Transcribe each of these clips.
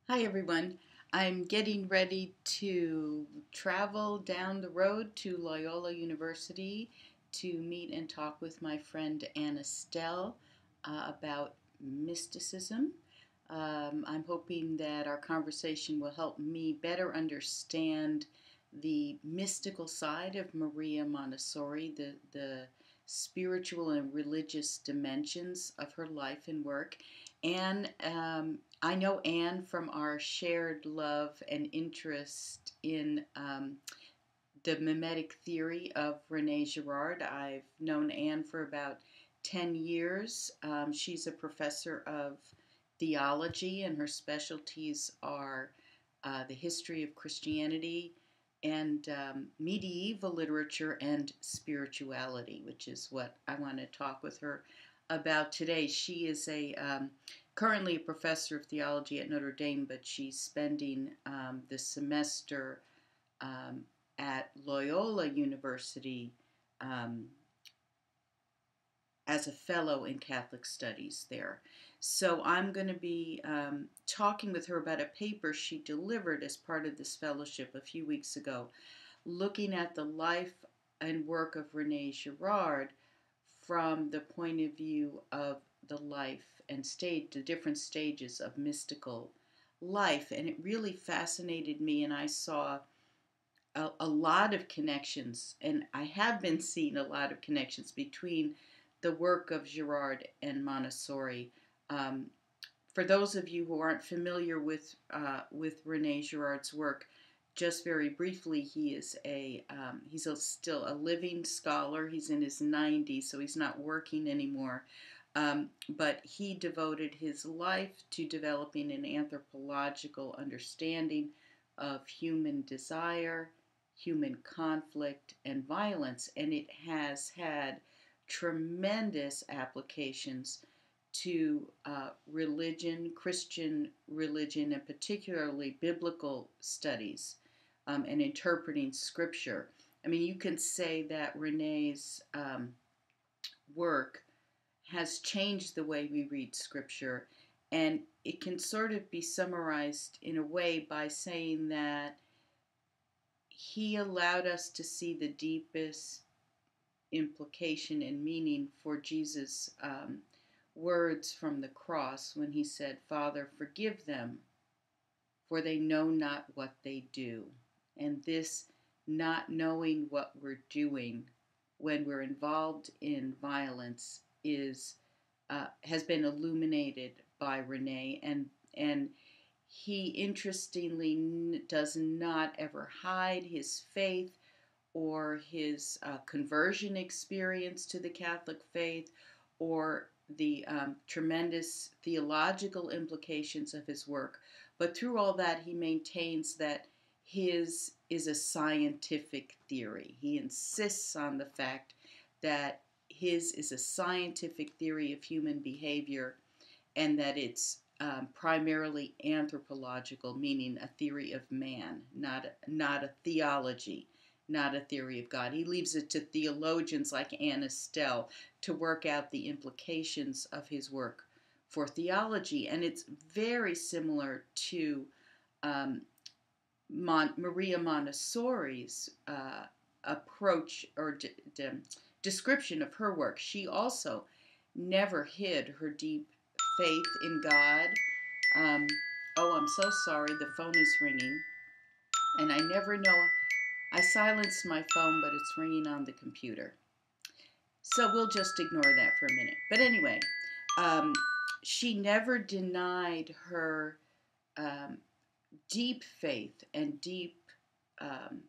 Hi everyone. I'm getting ready to travel down the road to Loyola University to meet and talk with my friend Ann Astell about mysticism. I'm hoping that our conversation will help me better understand the mystical side of Maria Montessori, the spiritual and religious dimensions of her life and work. And I know Anne from our shared love and interest in the mimetic theory of Rene Girard. I've known Anne for about 10 years. She's a professor of theology, and her specialties are the history of Christianity and medieval literature and spirituality, which is what I want to talk with her about today. She is currently a professor of theology at Notre Dame, but she's spending the semester um, at Loyola University um, as a fellow in Catholic Studies there. So I'm going to be talking with her about a paper she delivered as part of this fellowship a few weeks ago, looking at the life and work of Rene Girard from the point of view of the life and the different stages of mystical life. And it really fascinated me, and I saw a lot of connections, and I have been seeing a lot of connections between the work of Girard and Montessori. Um, for those of you who aren't familiar with Rene Girard's work, just very briefly, he's still a living scholar. He's in his 90s, so he's not working anymore. But he devoted his life to developing an anthropological understanding of human desire, human conflict, and violence, and it has had tremendous applications to religion, Christian religion, and particularly biblical studies and interpreting scripture. I mean, you can say that Rene's work has changed the way we read scripture, and it can sort of be summarized in a way by saying that he allowed us to see the deepest implication and meaning for Jesus' words from the cross when he said, "Father, forgive them, for they know not what they do." And this not knowing what we're doing when we're involved in violence has been illuminated by Rene, and he interestingly does not ever hide his faith or his conversion experience to the Catholic faith or the tremendous theological implications of his work. But through all that, he maintains that his is a scientific theory. He insists on the fact that his is a scientific theory of human behavior and that it's primarily anthropological, meaning a theory of man, not a theology, not a theory of God. He leaves it to theologians like Ann Astell to work out the implications of his work for theology. And it's very similar to Maria Montessori's approach or description of her work. She also never hid her deep faith in God. Um, oh, I'm so sorry. The phone is ringing. And I never know. I silenced my phone, but it's ringing on the computer. So we'll just ignore that for a minute. But anyway, um, she never denied her um, deep faith and deep um,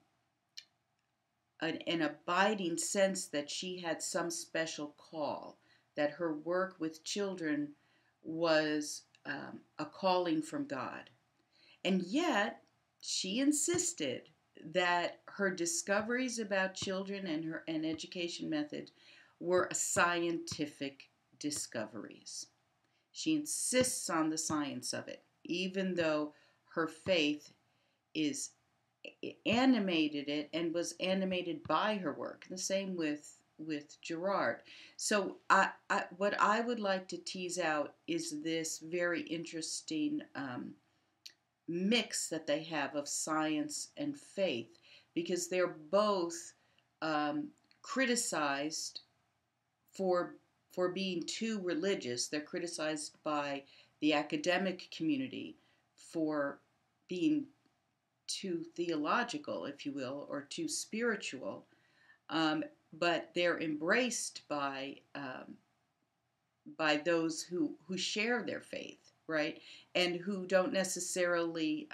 an abiding sense that she had some special call, that her work with children was a calling from God. And yet, she insisted that her discoveries about children and her education method were scientific discoveries. She insists on the science of it, even though her faith is animated it and was animated by her work. The same with Girard. So what I would like to tease out is this very interesting mix that they have of science and faith, because they're both criticized for being too religious. They're criticized by the academic community for being too theological, if you will, or too spiritual. Um, but they're embraced by those who share their faith, right, and who don't necessarily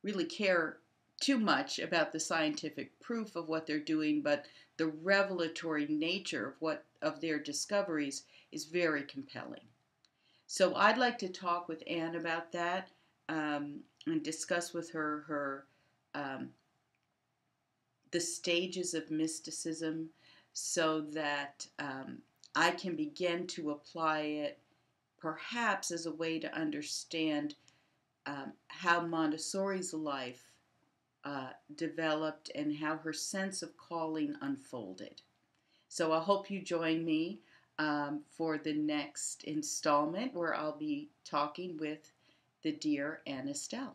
really care too much about the scientific proof of what they're doing, but the revelatory nature of their discoveries is very compelling. So I'd like to talk with Ann about that, and discuss with her um, the stages of mysticism, so that I can begin to apply it perhaps as a way to understand how Montessori's life developed and how her sense of calling unfolded. So I hope you join me for the next installment, where I'll be talking with the dear Ann Astell.